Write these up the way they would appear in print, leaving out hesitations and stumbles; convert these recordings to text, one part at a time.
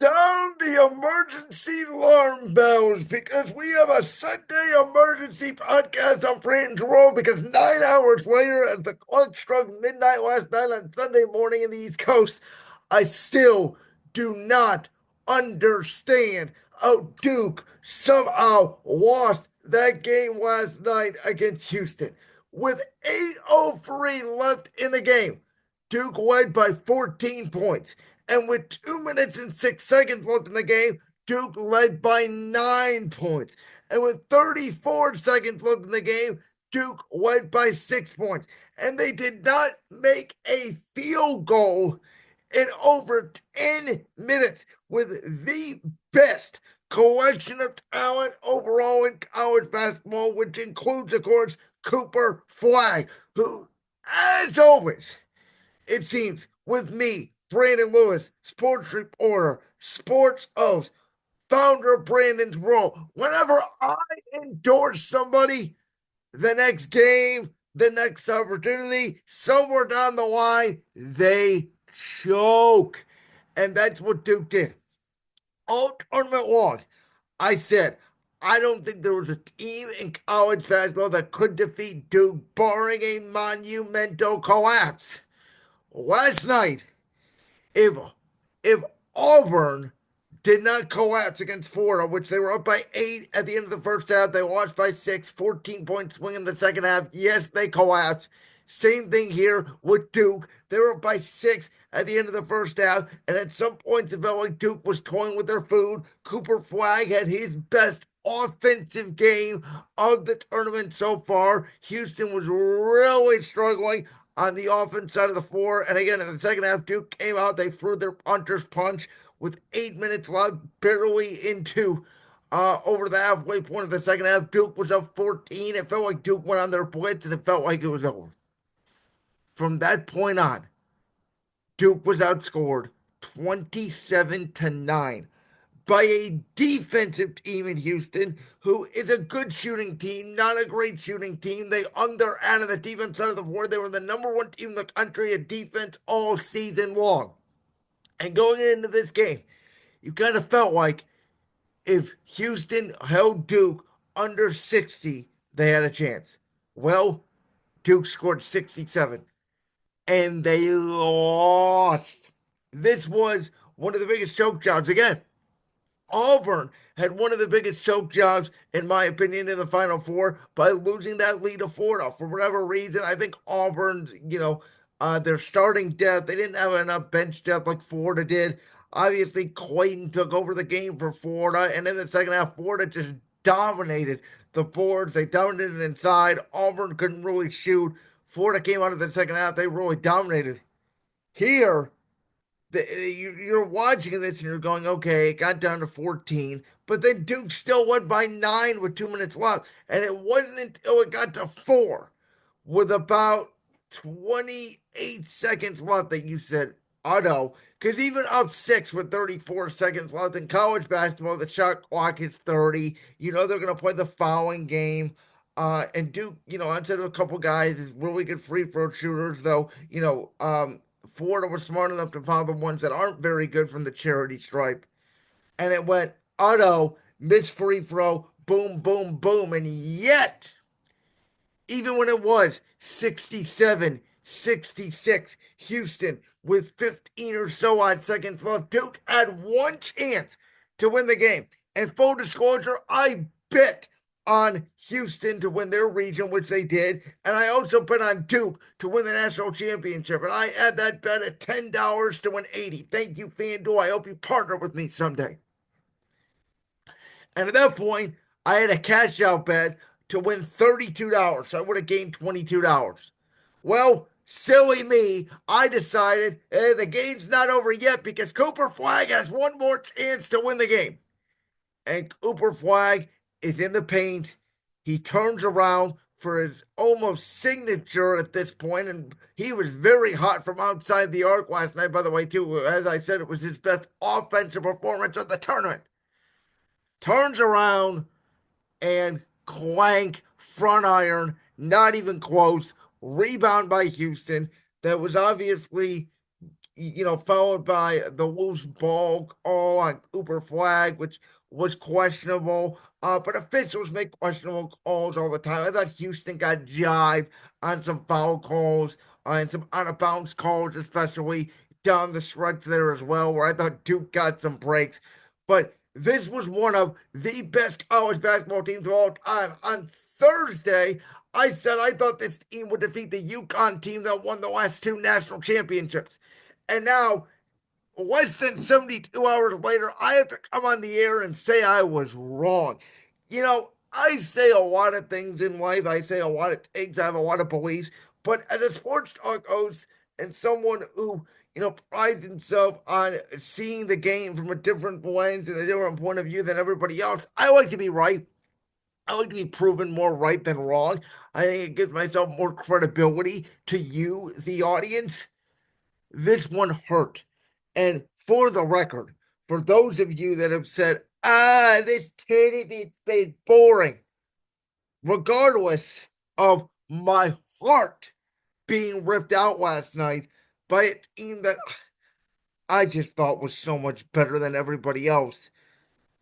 Sound the emergency alarm bells because we have a Sunday emergency podcast on Brandon's Roll because 9 hours later, as the clock struck midnight last night on Sunday morning in the East Coast, I still do not understand how Duke somehow lost that game last night against Houston. With 8:03 left in the game, Duke led by 14 points. And with 2 minutes and 6 seconds left in the game, Duke led by 9 points. And with 34 seconds left in the game, Duke led by 6 points. And they did not make a field goal in over 10 minutes with the best collection of talent overall in college basketball, which includes, of course, Cooper Flagg, who, as always, it seems, with me, Brandon Lewis, sports reporter, sports host, founder of Brandon's Role. Whenever I endorse somebody, the next game, the next opportunity, somewhere down the line, they choke. And that's what Duke did. All tournament long, I said, I don't think there was a team in college basketball that could defeat Duke, barring a monumental collapse. Last night, if if Auburn did not collapse against Florida, which they were up by 8 at the end of the first half, they lost by 6, 14-point swing in the second half. Yes, they collapsed. Same thing here with Duke. They were up by 6 at the end of the first half, and at some points it felt like Duke was toying with their food. Cooper Flagg had his best offensive game of the tournament so far. Houston was really struggling on the offense side of the floor. And again, in the second half, Duke came out. They threw their puncher's punch with 8 minutes left, barely into over the halfway point of the second half. Duke was up 14. It felt like Duke went on their blitz, and it felt like it was over. From that point on, Duke was outscored 27-9 by a defensive team in Houston who is a good shooting team, not a great shooting team. They under out of the defense side of the board. They were the number one team in the country at defense all season long. And going into this game, you kind of felt like if Houston held Duke under 60, they had a chance. Well, Duke scored 67 and they lost. This was one of the biggest choke jobs. Again, Auburn had one of the biggest choke jobs, in my opinion, in the Final Four by losing that lead to Florida. For whatever reason, I think Auburn's, their starting depth, they didn't have enough bench depth like Florida did. Obviously, Clayton took over the game for Florida, and in the second half, Florida just dominated the boards. They dominated inside. Auburn couldn't really shoot. Florida came out of the second half, they really dominated. Here, you're watching this and you're going, okay, it got down to 14, but then Duke still went by 9 with 2 minutes left. And it wasn't until it got to 4 with about 28 seconds left that you said, oh no. Because even up 6 with 34 seconds left in college basketball, the shot clock is 30. You know they're going to play the following game. And Duke, outside of a couple guys, is really good free throw shooters, though, Florida was smart enough to follow the ones that aren't very good from the charity stripe. And it went auto, miss free throw, boom, boom, boom. And yet, even when it was 67-66, Houston with 15 or so odd seconds left, Duke had one chance to win the game. And full disclosure, I bet on Houston to win their region, which they did. And I also bet on Duke to win the national championship. And I had that bet at $10 to win 80. Thank you, FanDuel. I hope you partner with me someday. And at that point, I had a cash out bet to win $32. So I would have gained $22. Well, silly me, I decided the game's not over yet because Cooper Flagg has one more chance to win the game. And Cooper Flagg is in the paint. He turns around for his almost signature at this point, and he was very hot from outside the arc last night, by the way, too. As I said, it was his best offensive performance of the tournament. Turns around and clank, front iron, not even close. Rebound by Houston. That was obviously followed by the loose ball call on Cooper Flagg, which was questionable. But officials make questionable calls all the time. I thought Houston got jived on some foul calls and some out of bounds calls, especially down the stretch there as well, where I thought Duke got some breaks. But this was one of the best college basketball teams of all time. On Thursday, I said I thought this team would defeat the UConn team that won the last two national championships. And now, less than 72 hours later, I have to come on the air and say I was wrong. I say a lot of things in life. I say a lot of things. I have a lot of beliefs. But as a sports talk host and someone who, prides himself on seeing the game from a different lens and a different point of view than everybody else, I like to be right. I like to be proven more right than wrong. I think it gives myself more credibility to you, the audience. This one hurt. And for the record, for those of you that have said, this tournament's been boring, regardless of my heart being ripped out last night by a team that I just thought was so much better than everybody else.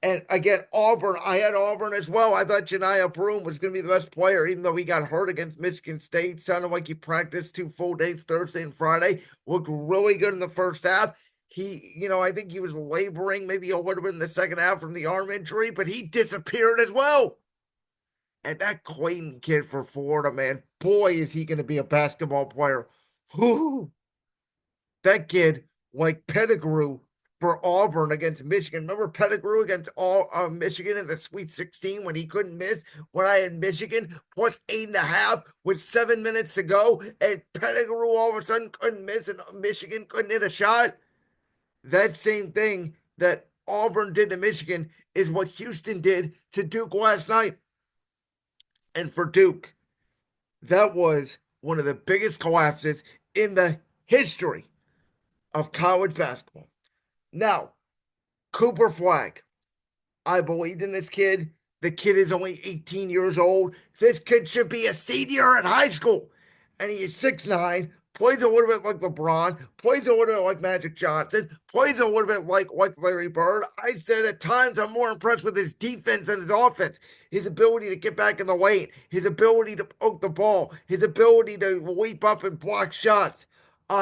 And again, Auburn, I had Auburn as well. I thought Janiah Broome was going to be the best player, even though he got hurt against Michigan State. Sounded like he practiced 2 full days, Thursday and Friday. Looked really good in the first half. I think he was laboring maybe a little bit in the second half from the arm injury, but he disappeared as well. And that Clayton kid for Florida, man, boy, is he going to be a basketball player. Whoo, that kid, like Pettigrew for Auburn against Michigan. Remember Pettigrew against Michigan in the Sweet 16 when he couldn't miss? When I had Michigan plus 8.5 with 7 minutes to go, and Pettigrew all of a sudden couldn't miss, and Michigan couldn't hit a shot. That same thing that Auburn did to Michigan is what Houston did to Duke last night. And for Duke, that was one of the biggest collapses in the history of college basketball. Now, Cooper Flagg. I believed in this kid. The kid is only 18 years old. This kid should be a senior in high school. And he is 6'9", plays a little bit like LeBron, plays a little bit like Magic Johnson, plays a little bit like Larry Bird. I said at times I'm more impressed with his defense and his offense, his ability to get back in the lane, his ability to poke the ball, his ability to leap up and block shots.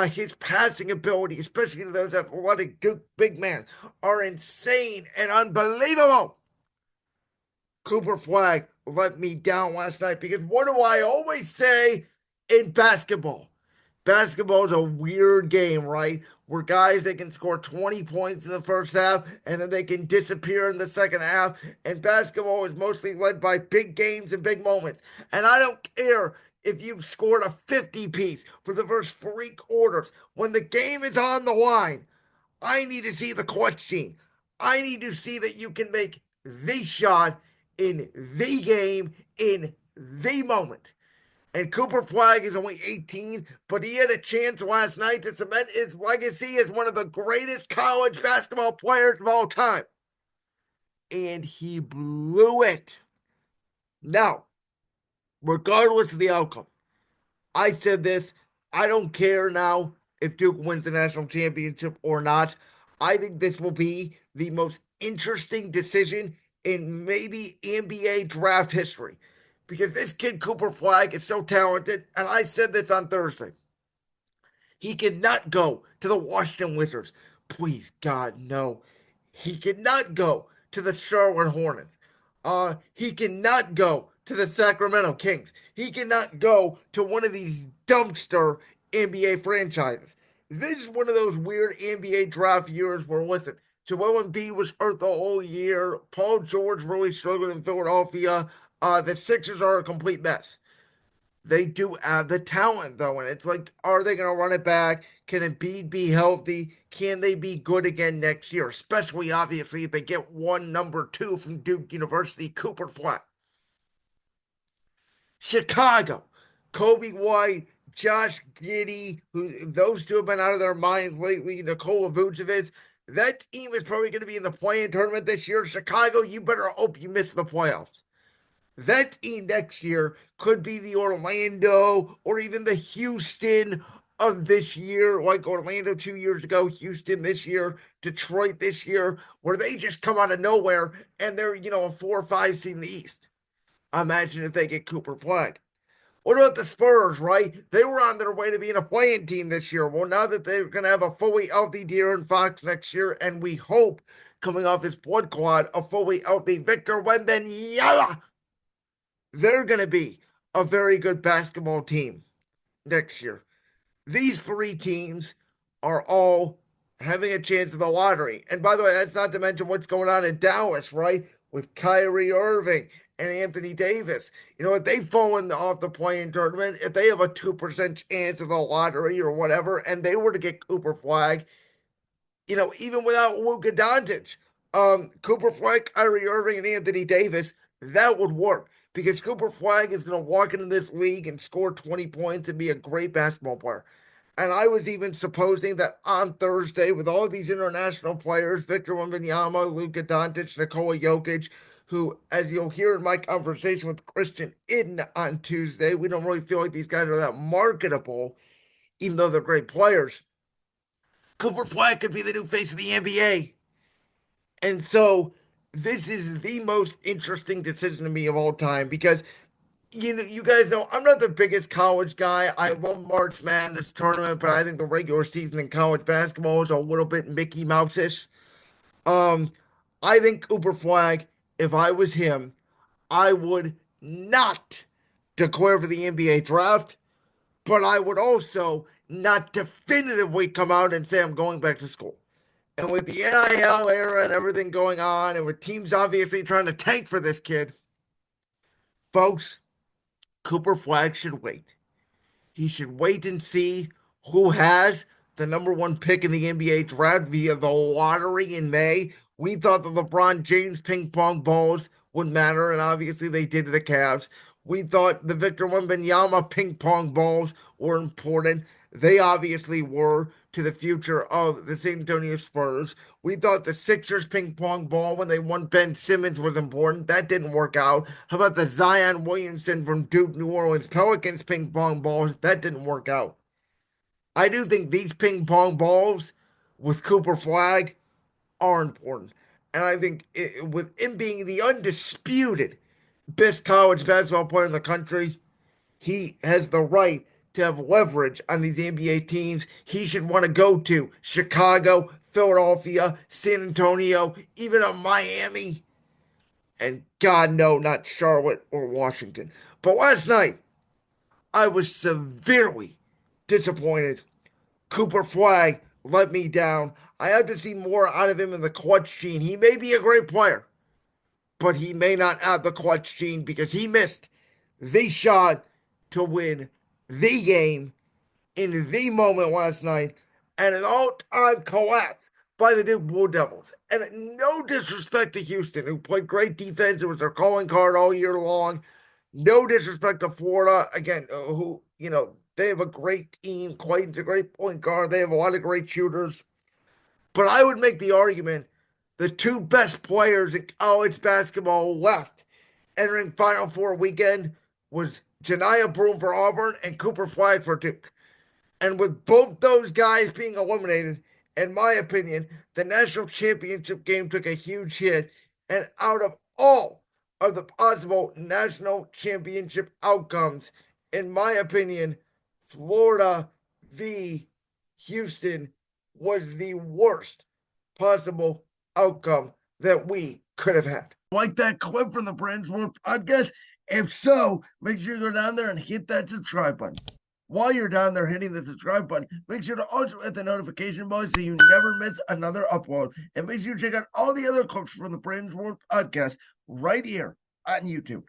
His passing ability, especially to those athletic Duke big men, are insane and unbelievable. Cooper Flagg let me down last night because what do I always say in basketball? Basketball is a weird game, right? Where guys they can score 20 points in the first half and then they can disappear in the second half. And basketball is mostly led by big games and big moments. And I don't care if you've scored a 50 piece for the first 3 quarters. When the game is on the line, I need to see the clutch gene. I need to see that you can make the shot in the game in the moment. And Cooper Flagg is only 18, but he had a chance last night to cement his legacy as one of the greatest college basketball players of all time. And he blew it. Now, regardless of the outcome, I said this. I don't care now if Duke wins the national championship or not. I think this will be the most interesting decision in maybe NBA draft history because this kid, Cooper Flagg, is so talented. And I said this on Thursday. He cannot go to the Washington Wizards. Please, God, no. He cannot go to the Charlotte Hornets. He cannot go to the Sacramento Kings. He cannot go to one of these dumpster NBA franchises. This is one of those weird NBA draft years where, listen, Joel Embiid was hurt the whole year. Paul George really struggled in Philadelphia. The Sixers are a complete mess. They do add the talent, though, and it's like, are they going to run it back? Can Embiid be healthy? Can they be good again next year? Especially, obviously, if they get one number two from Duke University, Cooper Flagg. Chicago, Kobe White, Josh Giddey, who those two have been out of their minds lately. Nikola Vucevic. That team is probably going to be in the play-in tournament this year. Chicago, you better hope you miss the playoffs. That team next year could be the Orlando or even the Houston of this year, like Orlando 2 years ago, Houston this year, Detroit this year, where they just come out of nowhere and they're, a 4 or 5 seed in the East. Imagine if they get Cooper Flagg. What about the Spurs, right? They were on their way to being a playing team this year. Well, now that they're going to have a fully healthy De'Aaron Fox next year, and we hope, coming off his blood clot, a fully healthy Victor Wembanyama, they're going to be a very good basketball team next year. These three teams are all having a chance of the lottery. And by the way, that's not to mention what's going on in Dallas, right? With Kyrie Irving and Anthony Davis. If they've fallen off the playing tournament, if they have a 2% chance of the lottery or whatever, and they were to get Cooper Flagg, even without Luka Doncic, Cooper Flagg, Kyrie Irving, and Anthony Davis, that would work because Cooper Flagg is going to walk into this league and score 20 points and be a great basketball player. And I was even supposing that on Thursday, with all these international players, Victor Wembanyama, Luka Doncic, Nikola Jokic, who, as you'll hear in my conversation with Christian Iden on Tuesday, we don't really feel like these guys are that marketable, even though they're great players. Cooper Flagg could be the new face of the NBA. And so this is the most interesting decision to me of all time because you guys know I'm not the biggest college guy. I love March Madness tournament, but I think the regular season in college basketball is a little bit Mickey Mouse-ish. Um, I think Cooper Flagg, if I was him, I would not declare for the NBA draft, but I would also not definitively come out and say I'm going back to school. And with the NIL era and everything going on, and with teams obviously trying to tank for this kid, folks, Cooper Flagg should wait. He should wait and see who has the number one pick in the NBA draft via the lottery in May. We thought the LeBron James ping pong balls would matter, and obviously they did to the Cavs. We thought the Victor Wembanyama ping pong balls were important. They obviously were to the future of the San Antonio Spurs. We thought the Sixers ping pong ball when they won Ben Simmons was important. That didn't work out. How about the Zion Williamson from Duke New Orleans Pelicans ping pong balls? That didn't work out. I do think these ping pong balls with Cooper Flagg are important. And I think with him being the undisputed best college basketball player in the country, he has the right to have leverage on these NBA teams. He should want to go to Chicago, Philadelphia, San Antonio, even a Miami, and God no, not Charlotte or Washington. But last night, I was severely disappointed. Cooper Flagg let me down. I have to see more out of him in the clutch gene. He may be a great player, but he may not have the clutch gene because he missed the shot to win the game in the moment last night and an all-time collapse by the Duke Blue Devils. And no disrespect to Houston, who played great defense. It was their calling card all year long. No disrespect to Florida, again, who, they have a great team. Clayton's a great point guard. They have a lot of great shooters. But I would make the argument the two best players in college basketball left entering Final Four weekend was Janiah Broome for Auburn and Cooper Flagg for Duke. And with both those guys being eliminated, in my opinion, the national championship game took a huge hit. And out of all of the possible national championship outcomes, in my opinion, Florida v. Houston was the worst possible outcome that we could have had. Like that clip from the Brands World podcast? If so, make sure you go down there and hit that subscribe button. While you're down there hitting the subscribe button, make sure to also hit the notification bell so you never miss another upload. And make sure you check out all the other clips from the Brands World podcast right here on YouTube.